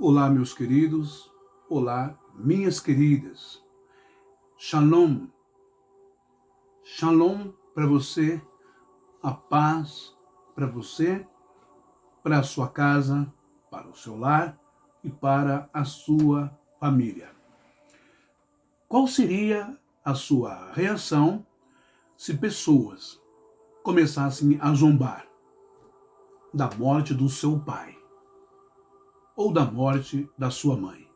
Olá, meus queridos. Olá, minhas queridas. Shalom. Shalom para você, a paz para você, para a sua casa, para o seu lar e para a sua família. Qual seria a sua reação se pessoas começassem a zombar da morte do seu pai ou da morte da sua mãe,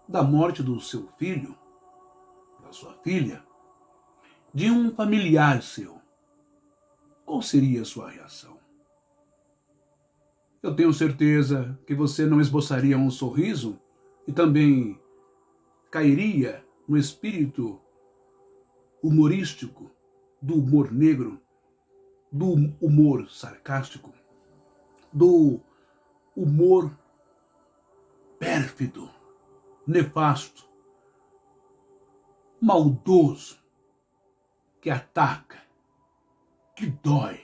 da morte do seu filho, da sua filha, de um familiar seu? Qual seria a sua reação? Eu tenho certeza que você não esboçaria um sorriso e também cairia no espírito humorístico, do humor negro, do humor sarcástico, do humor pérfido, nefasto, maldoso, que ataca, que dói,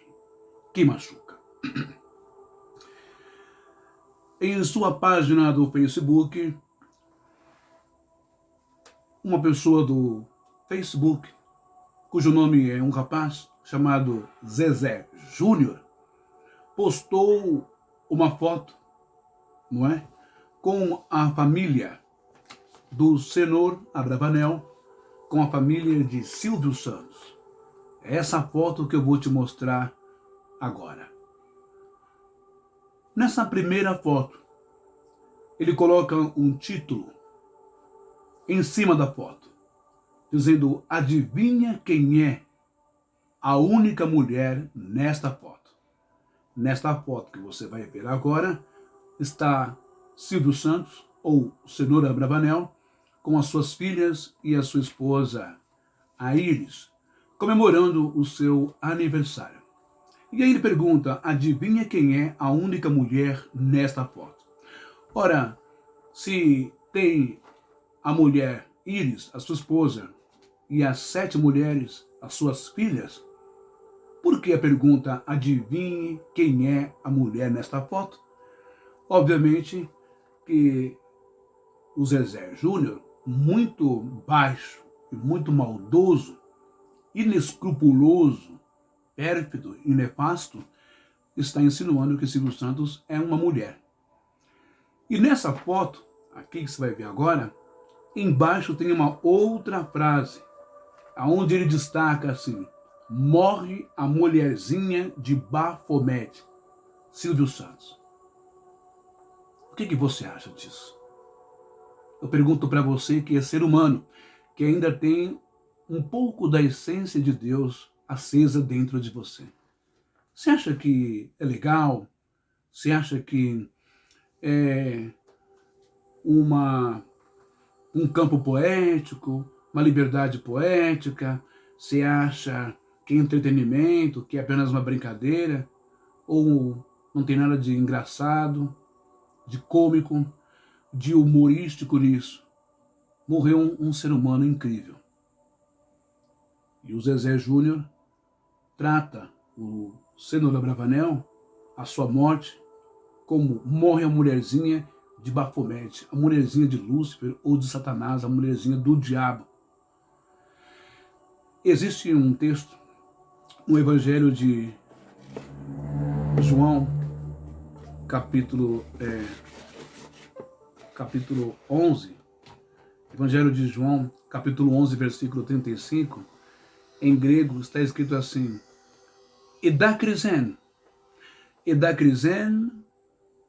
que machuca. Em sua página do Facebook, uma pessoa do Facebook, cujo nome é um rapaz chamado Zezé Júnior, postou uma foto, não é? Com a família do senhor Abravanel, com a família de Silvio Santos. É essa foto que eu vou te mostrar agora. Nessa primeira foto, ele coloca um título em cima da foto, dizendo: adivinha quem é a única mulher nesta foto? Nesta foto que você vai ver agora, está Silvio Santos, ou senhor Abravanel, com as suas filhas e a sua esposa, a Iris, comemorando o seu aniversário. E aí ele pergunta: adivinha quem é a única mulher nesta foto? Ora, se tem a mulher Iris, a sua esposa, e as 7 mulheres, as suas filhas, por que a pergunta adivinhe quem é a mulher nesta foto? Obviamente que o Zezé Júnior, muito baixo e muito maldoso, inescrupuloso, pérfido e nefasto, está insinuando que Silvio Santos é uma mulher. E nessa foto, aqui que você vai ver agora, embaixo tem uma outra frase, onde ele destaca assim: morre a mulherzinha de Bafomete, Silvio Santos. O que você acha disso? Eu pergunto para você, que é ser humano, que ainda tem um pouco da essência de Deus acesa dentro de você. Você acha que é legal? Você acha que é um campo poético, uma liberdade poética? Você acha que é entretenimento, que é apenas uma brincadeira? Ou não tem nada de engraçado, de cômico, de humorístico nisso? Morreu um ser humano incrível. E o Zezé Júnior trata o senhor Abravanel, a sua morte, como morre a mulherzinha de Bafomete, a mulherzinha de Lúcifer ou de Satanás, a mulherzinha do diabo. Existe um texto no Evangelho de João, capítulo 11, Evangelho de João, capítulo 11, versículo 35, em grego está escrito assim: Edakrisen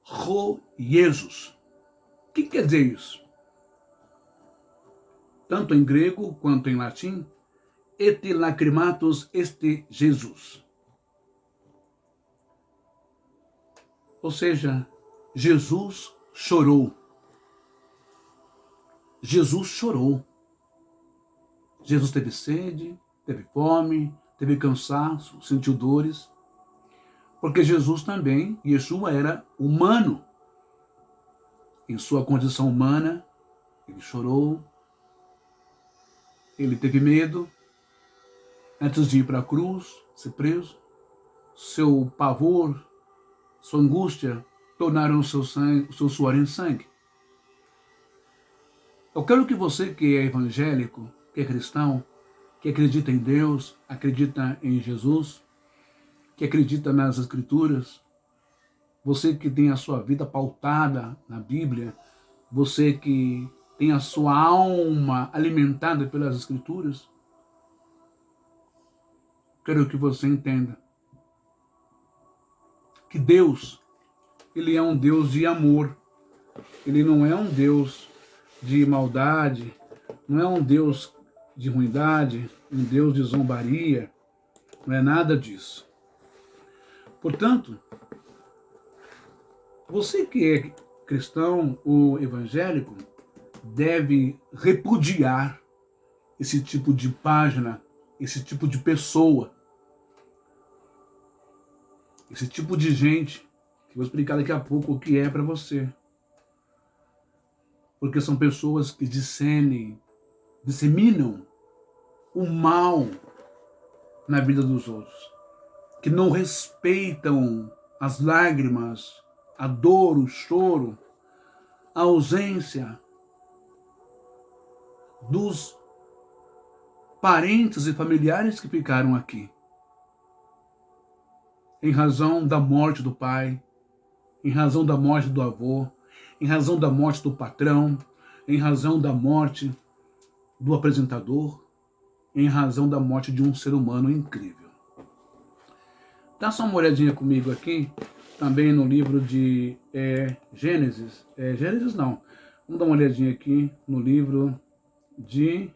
ho Jesus. O que quer dizer isso? Tanto em grego quanto em latim, et lacrimatus este Jesus. Ou seja, Jesus chorou. Jesus chorou. Jesus teve sede, teve fome, teve cansaço, sentiu dores. Porque Jesus também, Yeshua, era humano. Em sua condição humana, ele chorou, ele teve medo, antes de ir para a cruz, ser preso. Seu pavor, sua angústia tornaram o seu suor em sangue. Eu quero que você que é evangélico, que é cristão, que acredita em Deus, acredita em Jesus, que acredita nas Escrituras, você que tem a sua vida pautada na Bíblia, você que tem a sua alma alimentada pelas Escrituras, quero que você entenda que Deus, Ele é um Deus de amor. Ele não é um Deus de maldade, não é um Deus de ruindade, um Deus de zombaria, não é nada disso. Portanto, você que é cristão ou evangélico deve repudiar esse tipo de página, esse tipo de pessoa, esse tipo de gente, que eu vou explicar daqui a pouco o que é para você. Porque são pessoas que disseminam o mal na vida dos outros, que não respeitam as lágrimas, a dor, o choro, a ausência dos parentes e familiares que ficaram aqui, em razão da morte do pai, em razão da morte do avô, em razão da morte do patrão, em razão da morte do apresentador, em razão da morte de um ser humano incrível. Dá só uma olhadinha comigo aqui, também no livro de Gênesis. Gênesis não. Vamos dar uma olhadinha aqui no livro de...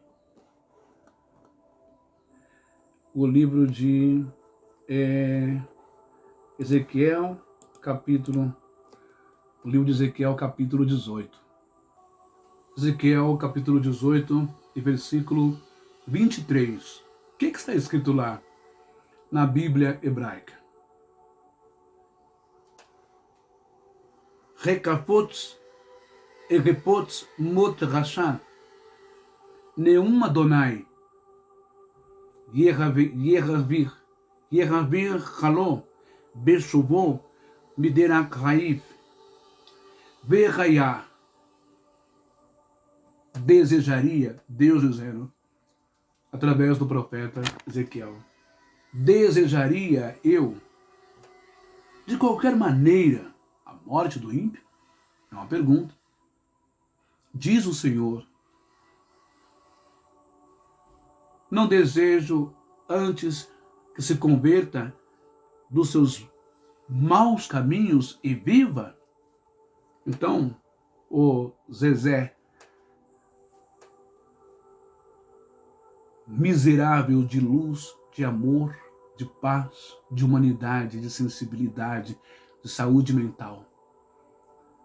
O livro de Ezequiel, capítulo... O livro de Ezequiel, capítulo 18. Ezequiel, capítulo 18, e versículo 23. O que está escrito lá na Bíblia hebraica? Rekafot erepot mot rasha neum Adonai yeravir chalo beshuvo miderak raif verraiá. Desejaria, Deus dizendo, através do profeta Ezequiel, desejaria eu, de qualquer maneira, a morte do ímpio? É uma pergunta. Diz o Senhor, não desejo antes que se converta dos seus maus caminhos e viva? Então, o Zezé, miserável de luz, de amor, de paz, de humanidade, de sensibilidade, de saúde mental.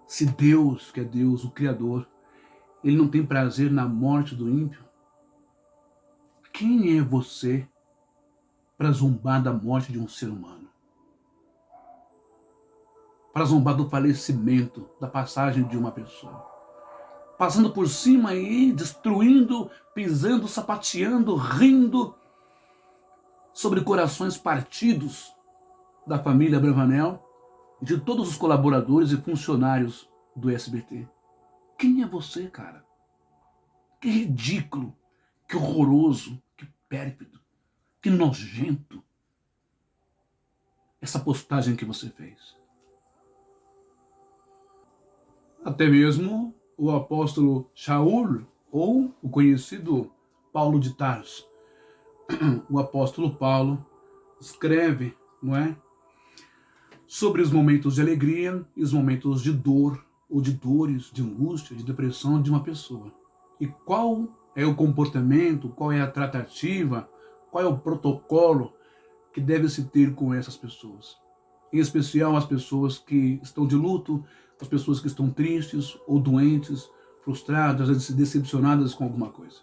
Se Deus, que é Deus, o Criador, Ele não tem prazer na morte do ímpio, quem é você para zombar da morte de um ser humano? Para zombar do falecimento, da passagem de uma pessoa? Passando por cima e destruindo, pisando, sapateando, rindo sobre corações partidos da família Bravanel e de todos os colaboradores e funcionários do SBT. Quem é você, cara? Que ridículo, que horroroso, que pérfido, que nojento essa postagem que você fez. Até mesmo o apóstolo Shaul, ou o conhecido Paulo de Tarso, o apóstolo Paulo escreve, não é, sobre os momentos de alegria e os momentos de dor, ou de dores, de angústia, de depressão de uma pessoa. E qual é o comportamento, qual é a tratativa, qual é o protocolo que deve se ter com essas pessoas. Em especial as pessoas que estão de luto, as pessoas que estão tristes ou doentes, frustradas, decepcionadas com alguma coisa.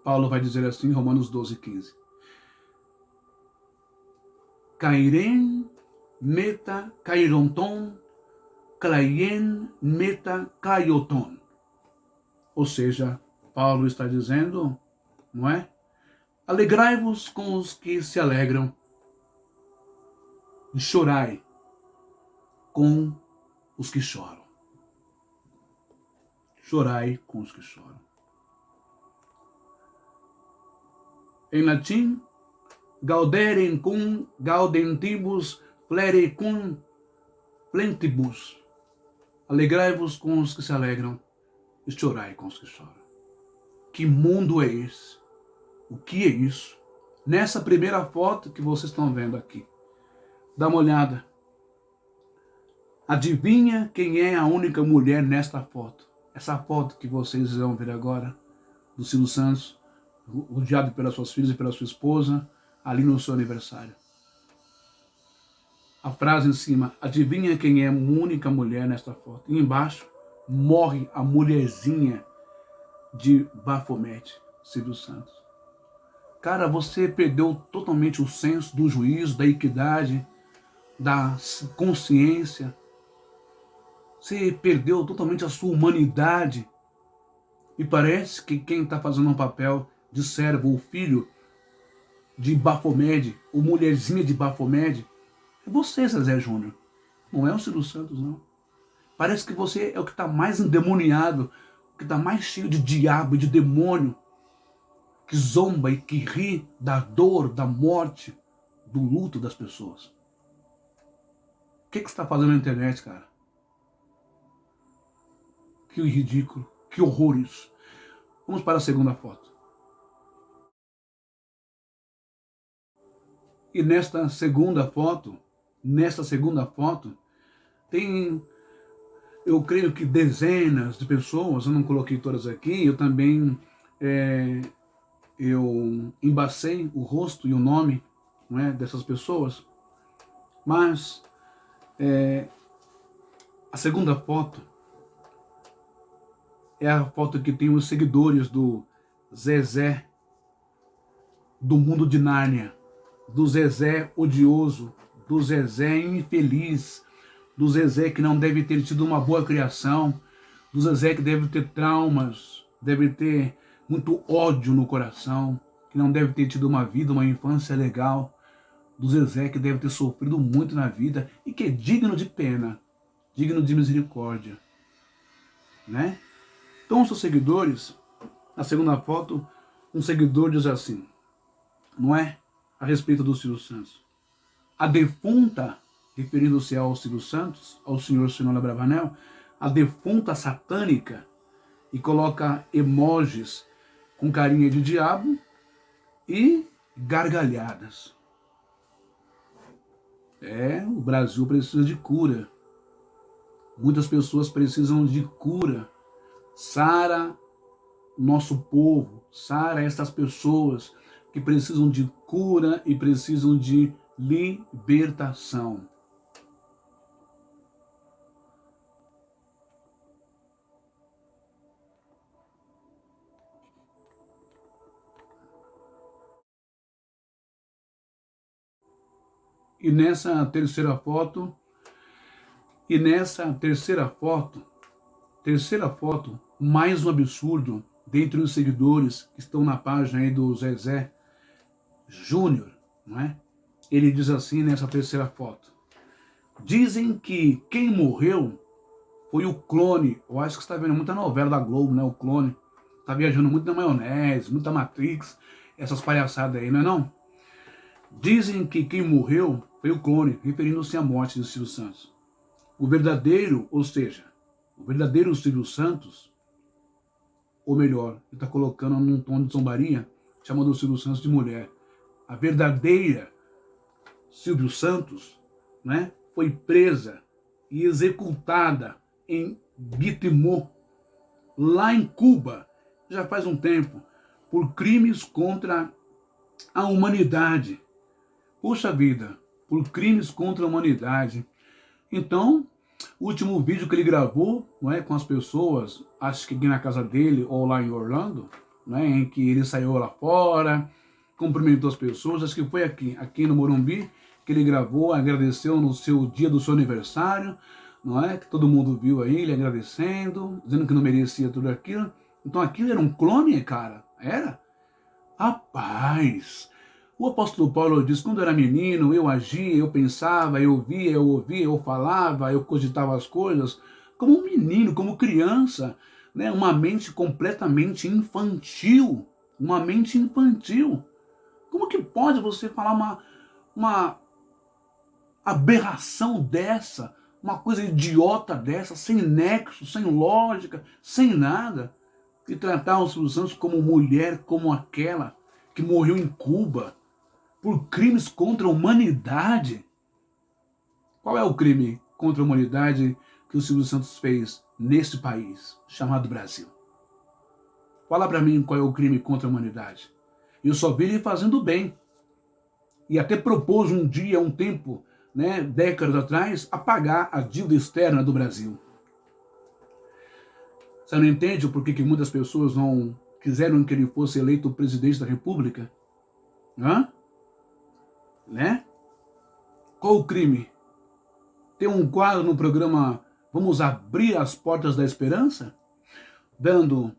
Paulo vai dizer assim em Romanos 12:15. Kairen meta kaironton, klaien meta kaioton. Ou seja, Paulo está dizendo, não é? Alegrai-vos com os que se alegram e chorai com os que choram. Chorai com os que choram. Em latim, gauderem cum gaudentibus flere cum plentibus. Alegrai-vos com os que se alegram e chorai com os que choram. Que mundo é esse? O que é isso? Nessa primeira foto que vocês estão vendo aqui. Dá uma olhada. Adivinha quem é a única mulher nesta foto? Essa foto que vocês vão ver agora, do Silvio Santos, rodeado pelas suas filhas e pela sua esposa, ali no seu aniversário. A frase em cima, adivinha quem é a única mulher nesta foto? E embaixo, morre a mulherzinha de Baphomet, Silvio Santos. Cara, você perdeu totalmente o senso do juízo, da equidade, da consciência. Você perdeu totalmente a sua humanidade. E parece que quem está fazendo um papel de servo ou filho de Baphomet, ou mulherzinha de Baphomet, é você, Zezé Júnior. Não é o Silvio Santos, não. Parece que você é o que está mais endemoniado, o que está mais cheio de diabo e de demônio, que zomba e que ri da dor, da morte, do luto das pessoas. O que você está fazendo na internet, cara? Que ridículo, que horror isso. Vamos para a segunda foto. E nesta segunda foto, tem, eu creio que dezenas de pessoas, eu não coloquei todas aqui, eu também eu embacei o rosto e o nome, não é, dessas pessoas, mas a segunda foto é a foto que tem os seguidores do Zezé, do mundo de Nárnia, do Zezé odioso, do Zezé infeliz, do Zezé que não deve ter tido uma boa criação, do Zezé que deve ter traumas, deve ter muito ódio no coração, que não deve ter tido uma vida, uma infância legal, do Zezé que deve ter sofrido muito na vida e que é digno de pena, digno de misericórdia, né? Então, os seus seguidores, na segunda foto, um seguidor diz assim, não é? A respeito do Silvio Santos. A defunta, referindo-se ao Silvio Santos, ao senhor Sinola Bravanel, a defunta satânica, e coloca emojis com carinha de diabo e gargalhadas. O Brasil precisa de cura. Muitas pessoas precisam de cura. Sara nosso povo, sara essas pessoas que precisam de cura e precisam de libertação. E nessa terceira foto, mais um absurdo dentre os seguidores que estão na página aí do Zezé Júnior, não é? Ele diz assim nessa terceira foto. Dizem que quem morreu foi o clone. Eu acho que você está vendo muita novela da Globo, né? O clone. Está viajando muito na maionese, muita Matrix, essas palhaçadas aí, não é não? Dizem que quem morreu foi o clone, referindo-se à morte de Silvio Santos. O verdadeiro, ou seja, o verdadeiro Silvio Santos, ou melhor, ele está colocando num tom de zombaria, chamando o Silvio Santos de mulher. A verdadeira Silvio Santos, né, foi presa e executada em Guitimô, lá em Cuba, já faz um tempo, por crimes contra a humanidade. Poxa vida, por crimes contra a humanidade. Então, o último vídeo que ele gravou, não é, com as pessoas, acho que aqui na casa dele ou lá em Orlando, né, em que ele saiu lá fora, cumprimentou as pessoas, acho que foi aqui no Morumbi, que ele gravou, agradeceu no seu dia do seu aniversário, não é? Que todo mundo viu aí, ele agradecendo, dizendo que não merecia tudo aquilo. Então aquilo era um clone, cara? Era? Rapaz, O apóstolo Paulo diz, quando eu era menino, eu agia, eu pensava, eu via, eu ouvia, eu falava, eu cogitava as coisas, como um menino, como criança, né? Uma mente completamente infantil, uma mente infantil. Como que pode você falar uma aberração dessa, uma coisa idiota dessa, sem nexo, sem lógica, sem nada, e tratar os Silvio Santos como mulher, como aquela que morreu em Cuba, por crimes contra a humanidade? Qual é o crime contra a humanidade que o Silvio Santos fez neste país, chamado Brasil? Fala para mim qual é o crime contra a humanidade. Eu só vi ele fazendo bem. E até propôs um dia, um tempo, né, décadas atrás, apagar a dívida externa do Brasil. Você não entende o porquê que muitas pessoas não quiseram que ele fosse eleito presidente da República? Hã? Né? Qual o crime? Tem um quadro no programa Vamos Abrir as Portas da Esperança? Dando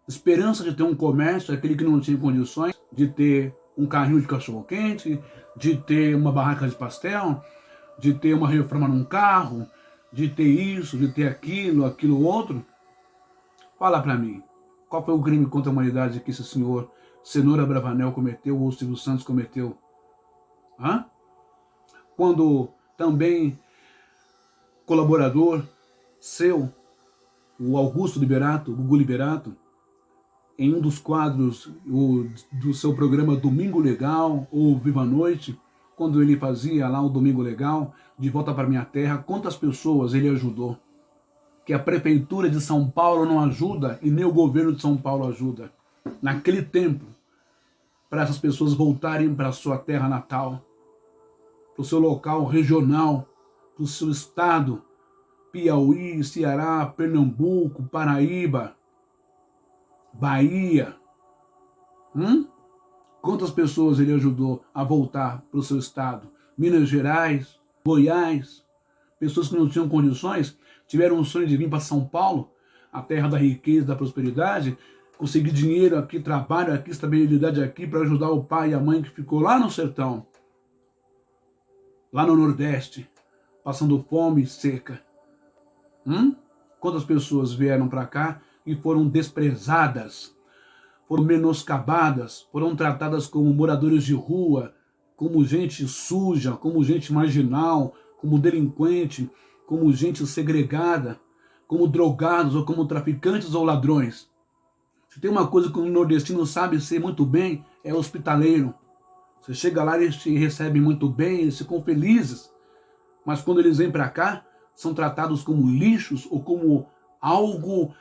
esperança de ter um comércio, aquele que não tinha condições de ter um carrinho de cachorro-quente, de ter uma barraca de pastel, de ter uma reforma num carro, de ter isso, de ter aquilo outro. Fala para mim, qual foi o crime contra a humanidade que esse senhor Cenoura Bravanel cometeu ou Silvio Santos cometeu? Hã? Quando também colaborador seu, o Augusto Liberato, o Gugu Liberato, em um dos quadros do seu programa Domingo Legal ou Viva a Noite, quando ele fazia lá o Domingo Legal, De Volta para Minha Terra, quantas pessoas ele ajudou? Que a Prefeitura de São Paulo não ajuda e nem o governo de São Paulo ajuda. Naquele tempo, para essas pessoas voltarem para a sua terra natal, para o seu local regional, para o seu estado, Piauí, Ceará, Pernambuco, Paraíba, Bahia. Quantas pessoas ele ajudou a voltar para o seu estado? Minas Gerais, Goiás, pessoas que não tinham condições, tiveram o sonho de vir para São Paulo, a terra da riqueza, da prosperidade, conseguir dinheiro aqui, trabalho aqui, estabilidade aqui, para ajudar o pai e a mãe que ficou lá no sertão, lá no Nordeste, passando fome e seca. Quantas pessoas vieram para cá e foram desprezadas, foram menoscabadas, foram tratadas como moradores de rua, como gente suja, como gente marginal, como delinquente, como gente segregada, como drogados ou como traficantes ou ladrões. Se tem uma coisa que o nordestino sabe ser muito bem, é hospitaleiro. Você chega lá, eles te recebem muito bem, eles ficam felizes. Mas quando eles vêm para cá, são tratados como lixos ou como algo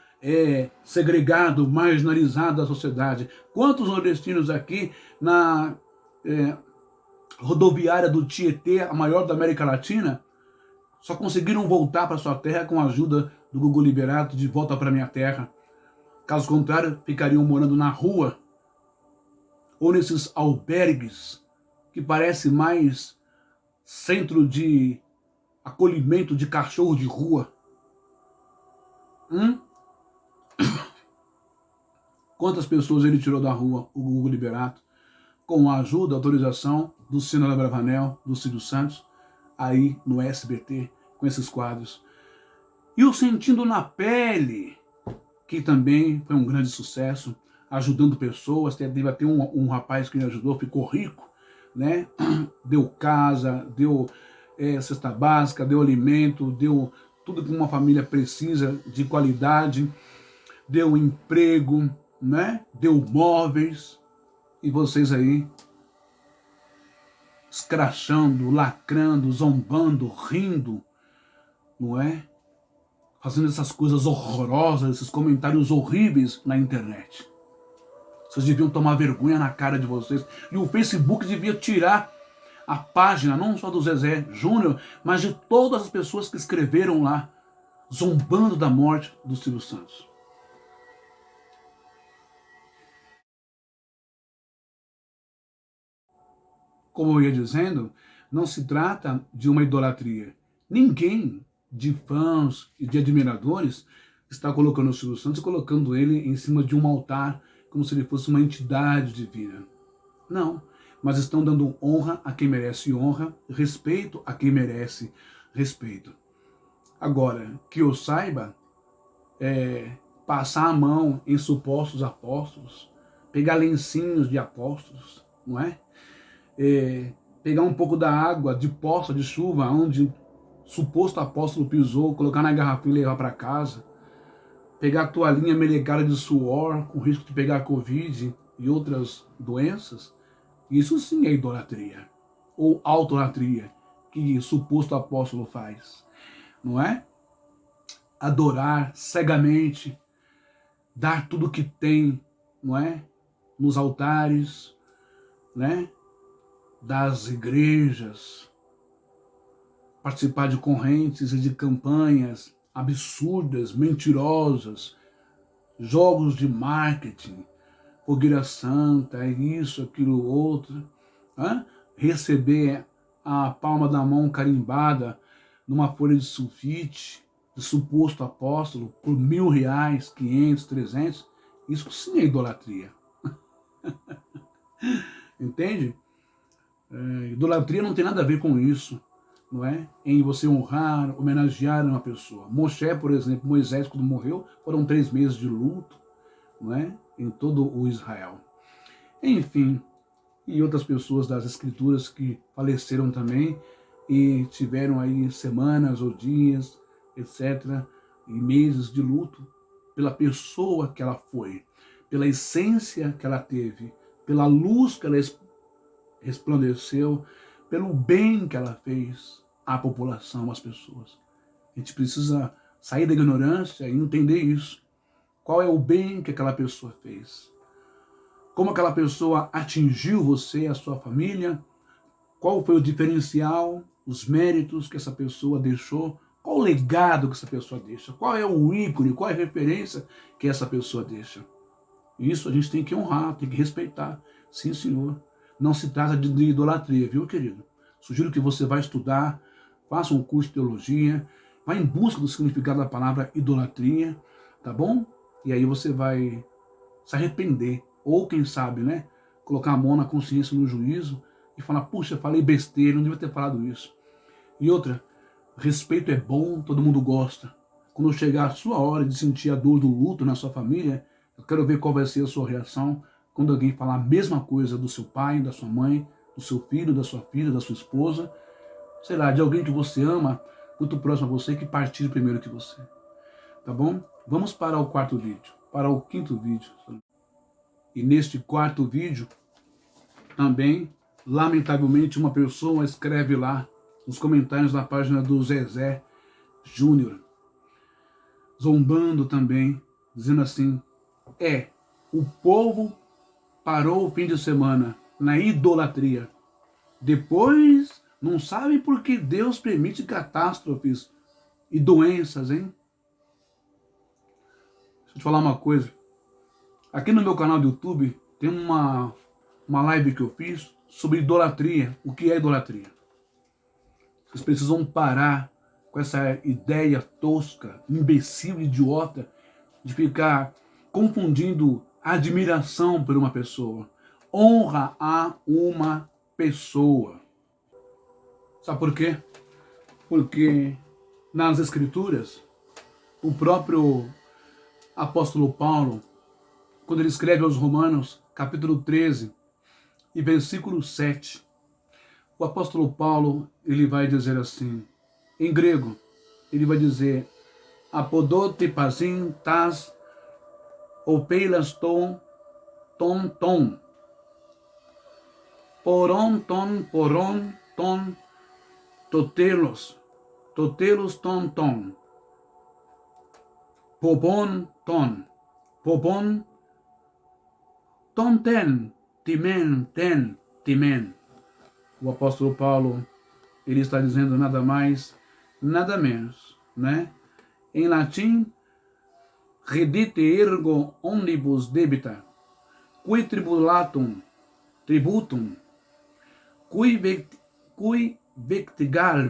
segregado, marginalizado da sociedade. Quantos nordestinos aqui na rodoviária do Tietê, a maior da América Latina, só conseguiram voltar para sua terra com a ajuda do Gugu Liberato, De Volta para Minha Terra. Caso contrário, ficariam morando na rua ou nesses albergues que parece mais centro de acolhimento de cachorro de rua. Quantas pessoas ele tirou da rua, o Gugu Liberato, com a ajuda, a autorização do Cenoura Bravanel, do Silvio Santos, aí no SBT, com esses quadros. E o Sentindo na Pele, que também foi um grande sucesso, ajudando pessoas. Teve até um rapaz que me ajudou, ficou rico, né? Deu casa, deu cesta básica, deu alimento, deu tudo que uma família precisa de qualidade, deu emprego, né? Deu móveis. E vocês aí escrachando, lacrando, zombando, rindo, não é? Fazendo essas coisas horrorosas, esses comentários horríveis na internet. Vocês deviam tomar vergonha na cara de vocês. E o Facebook devia tirar a página, não só do Zezé Júnior, mas de todas as pessoas que escreveram lá, zombando da morte do Silvio Santos. Como eu ia dizendo, não se trata de uma idolatria. Ninguém de fãs e de admiradores está colocando o Silvio Santos e colocando ele em cima de um altar como se ele fosse uma entidade divina. Não, mas estão dando honra a quem merece honra, respeito a quem merece respeito. Agora, que eu saiba, passar a mão em supostos apóstolos, pegar lencinhos de apóstolos, não é? Pegar um pouco da água de poça de chuva, onde suposto apóstolo pisou, colocar na garrafinha e levar para casa, pegar a toalhinha melecada de suor, com risco de pegar Covid e outras doenças, isso sim é idolatria, ou autolatria, que suposto apóstolo faz, não é? Adorar cegamente, dar tudo que tem, não é? Nos altares, né? Das igrejas, participar de correntes e de campanhas absurdas, mentirosas, jogos de marketing, fogueira santa, isso, aquilo, outro, né? Receber a palma da mão carimbada numa folha de sulfite, de suposto apóstolo, por R$1.000, 500, 300, isso sim é idolatria. Entende? Idolatria não tem nada a ver com isso, não é? Em você honrar, homenagear uma pessoa. Moshe, por exemplo, Moisés, quando morreu, foram 3 meses de luto, não é? Em todo o Israel. Enfim, e outras pessoas das escrituras que faleceram também e tiveram aí semanas ou dias, etc., e meses de luto pela pessoa que ela foi, pela essência que ela teve, pela luz que ela resplandeceu, pelo bem que ela fez à população, às pessoas. A gente precisa sair da ignorância e entender isso. Qual é o bem que aquela pessoa fez? Como aquela pessoa atingiu você, a sua família? Qual foi o diferencial, os méritos que essa pessoa deixou? Qual o legado que essa pessoa deixa? Qual é o ícone, qual é a referência que essa pessoa deixa? Isso a gente tem que honrar, tem que respeitar. Sim, senhor. Não se trata de idolatria, viu, querido? Sugiro que você vá estudar, faça um curso de teologia, vá em busca do significado da palavra idolatria, tá bom? E aí você vai se arrepender, ou quem sabe, né, colocar a mão na consciência no juízo e falar, puxa, falei besteira, não devia ter falado isso. E outra, respeito é bom, todo mundo gosta. Quando chegar a sua hora de sentir a dor do luto na sua família, eu quero ver qual vai ser a sua reação quando alguém falar a mesma coisa do seu pai, da sua mãe, do seu filho, da sua filha, da sua esposa, sei lá, de alguém que você ama, muito próximo a você, que partiu primeiro que você. Tá bom? Vamos para o quarto vídeo, para o quinto vídeo. E neste quarto vídeo, também, lamentavelmente, uma pessoa escreve lá, nos comentários da página do Zezé Júnior, zombando também, dizendo assim, o povo parou o fim de semana na idolatria. Depois, não sabe por que Deus permite catástrofes e doenças, hein? Deixa eu te falar uma coisa. Aqui no meu canal do YouTube tem uma live que eu fiz sobre idolatria. O que é idolatria? Vocês precisam parar com essa ideia tosca, imbecil, idiota, de ficar confundindo admiração por uma pessoa. Honra a uma pessoa. Sabe por quê? Porque nas Escrituras, o próprio apóstolo Paulo, quando ele escreve aos Romanos, capítulo 13 e versículo 7, o apóstolo Paulo, ele vai dizer assim, em grego, ele vai dizer, apodote pasin tas opeilas ton poron ton totelos ton popon ton timen. O apóstolo Paulo, ele está dizendo nada mais, nada menos, né? Em latim, redite ergo omnibus debita, qui tributum, qui vectigal,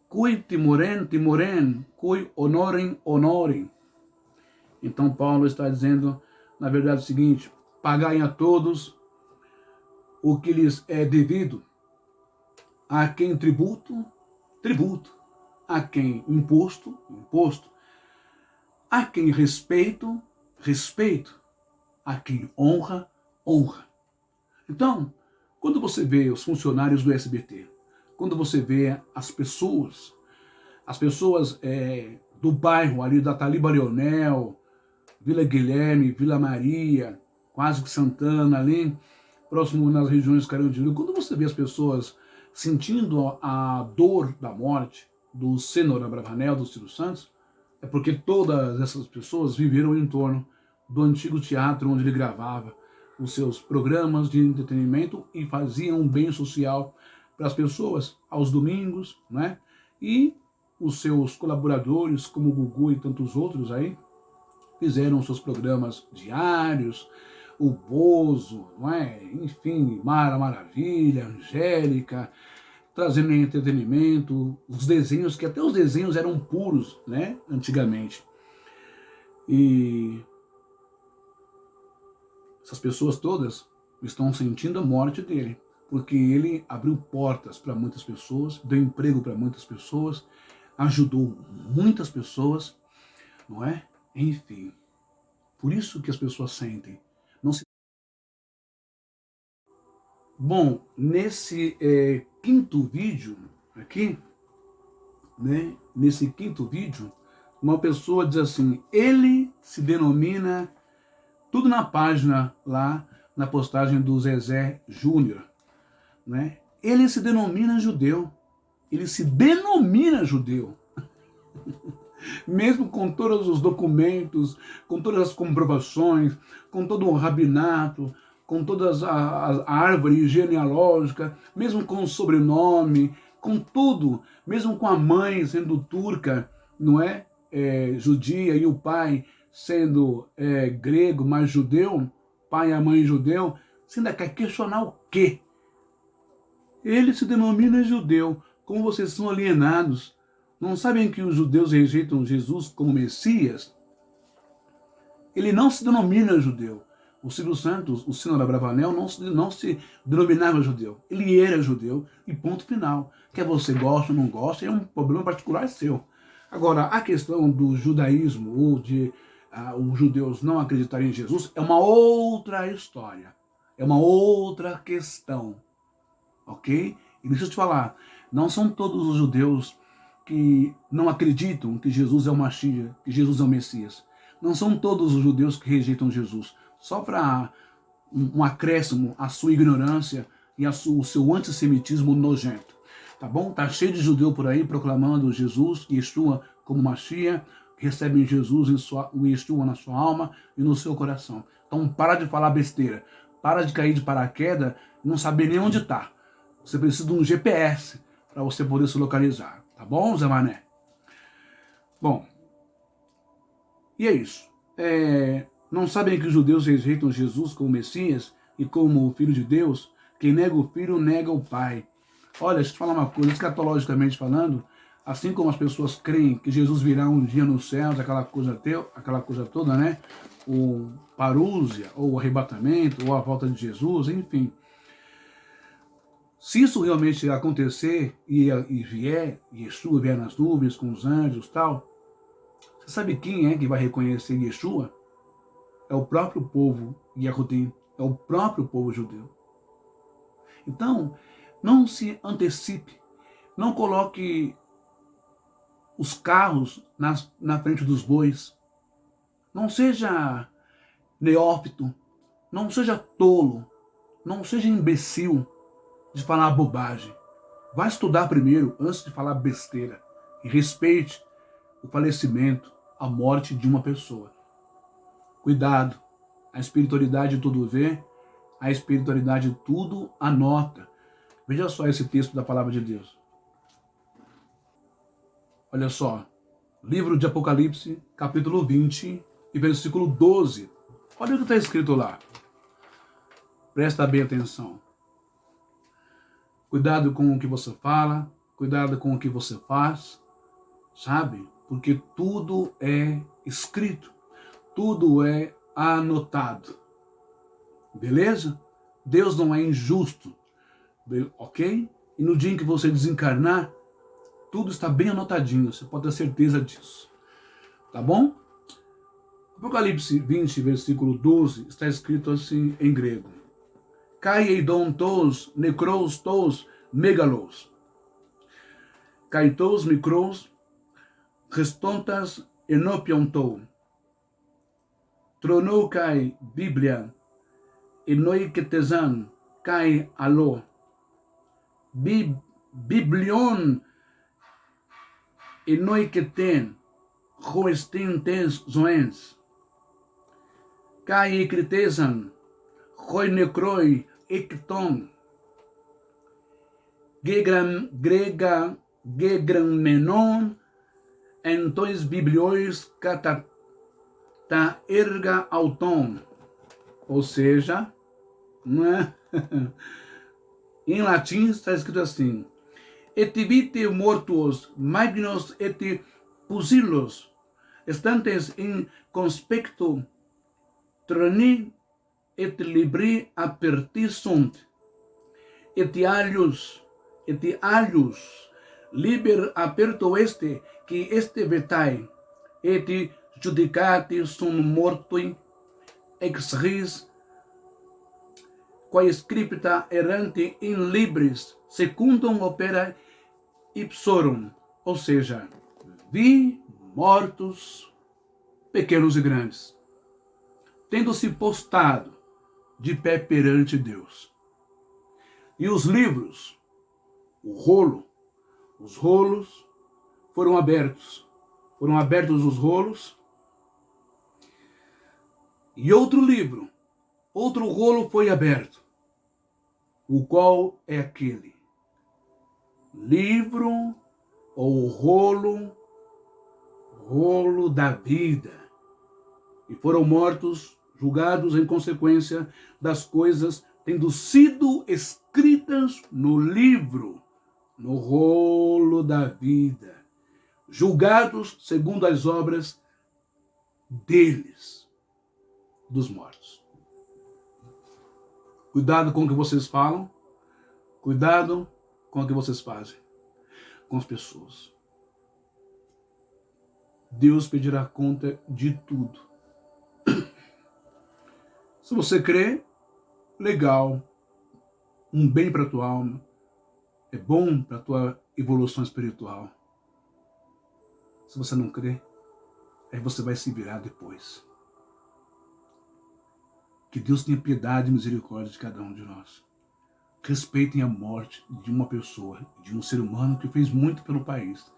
qui timoren, qui honorem. Então Paulo está dizendo, na verdade, o seguinte, pagai a todos o que lhes é devido. A quem tributo, tributo. A quem imposto, imposto. A quem respeito, respeito. A quem honra, honra. Então, quando você vê os funcionários do SBT, quando você vê as pessoas do bairro ali da Taliba Leonel, Vila Guilherme, Vila Maria, quase que Santana ali, próximo nas regiões de Carandiru, quando você vê as pessoas sentindo a dor da morte do Cenoura Bravanel, do Silvio Santos, é porque todas essas pessoas viveram em torno do antigo teatro onde ele gravava os seus programas de entretenimento e faziam um bem social para as pessoas aos domingos, né? E os seus colaboradores, como o Gugu e tantos outros aí, fizeram seus programas diários, o Bozo, não é? Enfim, Mara Maravilha, Angélica, trazendo entretenimento, os desenhos, que até os desenhos eram puros, né, antigamente. E essas pessoas todas estão sentindo a morte dele, porque ele abriu portas para muitas pessoas, deu emprego para muitas pessoas, ajudou muitas pessoas, não é? Enfim, por isso que as pessoas sentem. Não se... Bom, nesse quinto vídeo aqui, né? Nesse quinto vídeo, uma pessoa diz assim: ele se denomina, tudo na página lá, na postagem do Zezé Júnior, né? Ele se denomina judeu. Ele se denomina judeu. Mesmo com todos os documentos, com todas as comprovações, com todo o rabinato, com todas a árvore genealógica, mesmo com o sobrenome, com tudo, mesmo com a mãe sendo turca, não é? Judia, e o pai sendo grego, mas judeu, pai e a mãe judeu, você ainda quer questionar o quê? Ele se denomina judeu. Como vocês são alienados, não sabem que os judeus rejeitam Jesus como Messias? Ele não se denomina judeu. O Silvio Santos, o Cenoura Bravanel, não se denominava judeu. Ele era judeu e ponto final. Quer você goste ou não goste, é um problema particular seu. Agora, a questão do judaísmo ou de os judeus não acreditarem em Jesus é uma outra história. É uma outra questão. Ok? E deixa eu te falar, não são todos os judeus que não acreditam que Jesus é o Mashiach, que Jesus é o Messias. Não são todos os judeus que rejeitam Jesus. Só para um acréscimo à sua ignorância e o seu antissemitismo nojento. Tá bom? Tá cheio de judeu por aí proclamando Jesus, Yeshua, como Mashiach, recebem Jesus, o Yeshua na sua alma e no seu coração. Então para de falar besteira. Para de cair de paraquedas e não saber nem onde está. Você precisa de um GPS para você poder se localizar. Tá bom, Zé Mané? Bom, e é isso. Não sabem que os judeus rejeitam Jesus como Messias e como o Filho de Deus? Quem nega o Filho, nega o Pai. Olha, deixa eu te falar uma coisa, escatologicamente falando, assim como as pessoas creem que Jesus virá um dia nos céus, aquela coisa toda, né? O parúzia, ou o arrebatamento, ou a volta de Jesus, enfim. Se isso realmente acontecer e vier, e Yeshua vier nas nuvens com os anjos e tal, você sabe quem é que vai reconhecer Yeshua? É o próprio povo Yehudim, é o próprio povo judeu. Então, não se antecipe, não coloque os carros na frente dos bois. Não seja neófito, não seja tolo, não seja imbecil de falar bobagem. Vai estudar primeiro antes de falar besteira e respeite o falecimento, a morte de uma pessoa. Cuidado, a espiritualidade tudo vê, a espiritualidade tudo anota. Veja só esse texto da palavra de Deus. Olha só, livro de Apocalipse, capítulo 20 e versículo 12. Olha o que está escrito lá. Presta bem atenção. Cuidado com o que você fala, cuidado com o que você faz, sabe? Porque tudo é escrito, tudo é anotado. Beleza? Deus não é injusto, ok? E no dia em que você desencarnar, tudo está bem anotadinho, você pode ter certeza disso. Tá bom? Apocalipse 20, versículo 12, está escrito assim em grego. Kai eidon tos, necros tos, megalos. Kai tos micros, restontas enopion to. Trono kai Biblia, enoiketesan kai alo. Biblion enoiketen, hoestin tes zoens. Kai ekritesan, hoi necroi ekton. Gegran menon, entois bibliois kata ta erga auton. Ou seja, né? Em latim está escrito assim: et vite mortuos magnos et pusillos estantes in conspecto troni et libri aperti sunt, et alius liber aperto este, qui este vetae, et judicati sunt mortui ex ris, quae scripta erranti in libris secundum opera ipsorum. Ou seja, vi mortos, pequenos e grandes, tendo se postado de pé perante Deus. E os livros, os rolos foram abertos os rolos, e outro rolo foi aberto, o qual é aquele livro ou rolo da vida, e foram mortos, julgados em consequência das coisas tendo sido escritas no livro, no rolo da vida, julgados segundo as obras deles, dos mortos. Cuidado com o que vocês falam, cuidado com o que vocês fazem com as pessoas. Deus pedirá conta de tudo. Se você crê, legal, um bem para a tua alma, é bom para a tua evolução espiritual. Se você não crê, aí você vai se virar depois. Que Deus tenha piedade e misericórdia de cada um de nós. Respeitem a morte de uma pessoa, de um ser humano que fez muito pelo país,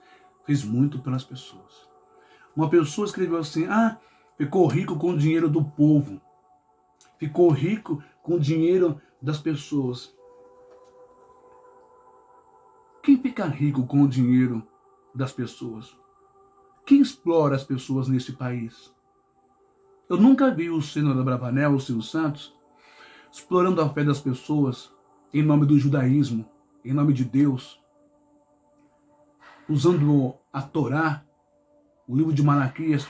fez muito pelas pessoas. Uma pessoa escreveu assim: ficou rico com o dinheiro do povo, ficou rico com o dinheiro das pessoas. Quem fica rico com o dinheiro das pessoas? Quem explora as pessoas neste país? Eu nunca vi o senador Abravanel, o Silvio Santos, explorando a fé das pessoas em nome do judaísmo, em nome de Deus, usando a Torá, o livro de Malaquias,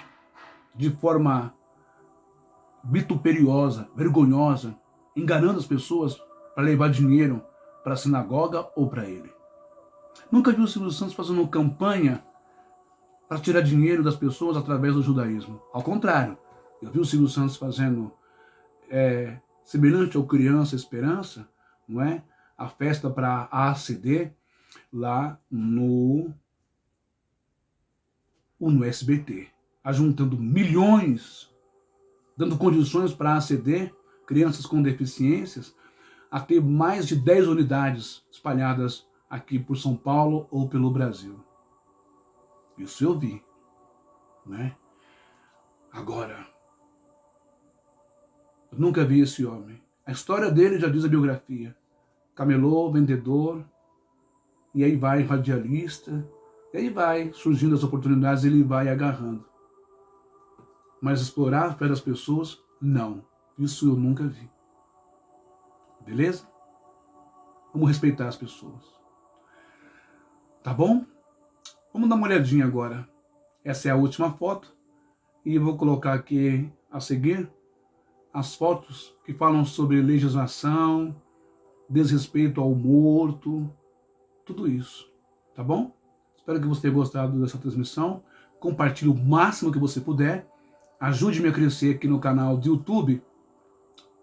de forma vituperiosa, vergonhosa, enganando as pessoas para levar dinheiro para a sinagoga ou para ele. Nunca vi o Silvio Santos fazendo campanha para tirar dinheiro das pessoas através do judaísmo. Ao contrário, eu vi o Silvio Santos fazendo semelhante ao Criança Esperança, não é? A festa para a ACD lá no SBT, ajuntando milhões, dando condições para a ACD, crianças com deficiências, a ter mais de 10 unidades espalhadas aqui por São Paulo ou pelo Brasil. Isso eu vi, né? Agora, eu nunca vi esse homem. A história dele já diz a biografia. Camelô, vendedor, e aí vai radialista, e aí vai surgindo as oportunidades, ele vai agarrando. Mas explorar a fé das pessoas, não. Isso eu nunca vi. Beleza? Vamos respeitar as pessoas. Tá bom? Vamos dar uma olhadinha agora. Essa é a última foto. E eu vou colocar aqui a seguir as fotos que falam sobre legislação, desrespeito ao morto, tudo isso, tá bom? Espero que você tenha gostado dessa transmissão. Compartilhe o máximo que você puder. Ajude-me a crescer aqui no canal do YouTube,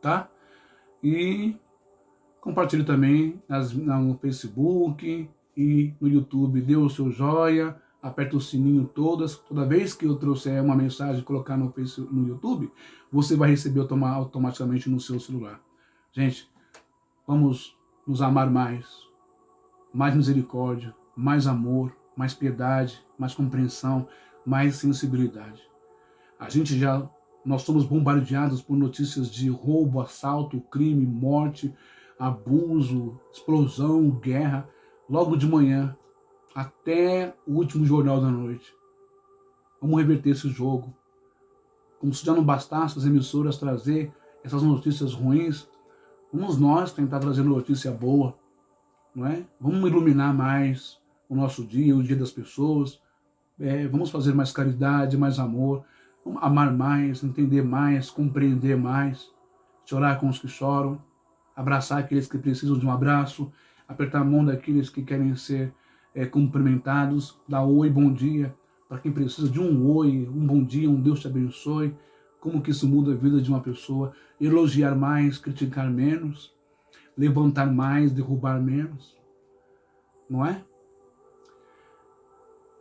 tá? E compartilhe também no Facebook e no YouTube. Dê o seu joia, aperta o sininho toda vez que eu trouxer uma mensagem e colocar no YouTube, você vai receber automaticamente no seu celular. Gente, vamos nos amar mais misericórdia, mais amor, mais piedade, mais compreensão, mais sensibilidade. Nós somos bombardeados por notícias de roubo, assalto, crime, morte, abuso, explosão, guerra, logo de manhã até o último jornal da noite. Vamos reverter esse jogo. Como se já não bastasse as emissoras trazer essas notícias ruins, vamos nós tentar trazer notícia boa, não é? Vamos iluminar mais o nosso dia, o dia das pessoas. Vamos fazer mais caridade, mais amor, vamos amar mais, entender mais, compreender mais, chorar com os que choram, abraçar aqueles que precisam de um abraço, apertar a mão daqueles que querem ser cumprimentados, dar oi, bom dia, para quem precisa de um oi, um bom dia, um Deus te abençoe. Como que isso muda a vida de uma pessoa? Elogiar mais, criticar menos, levantar mais, derrubar menos, não é?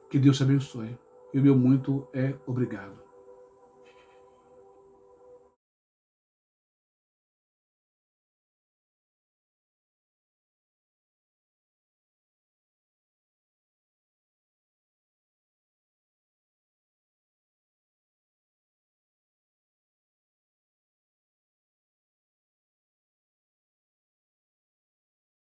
Que Deus te abençoe. E o meu muito obrigado.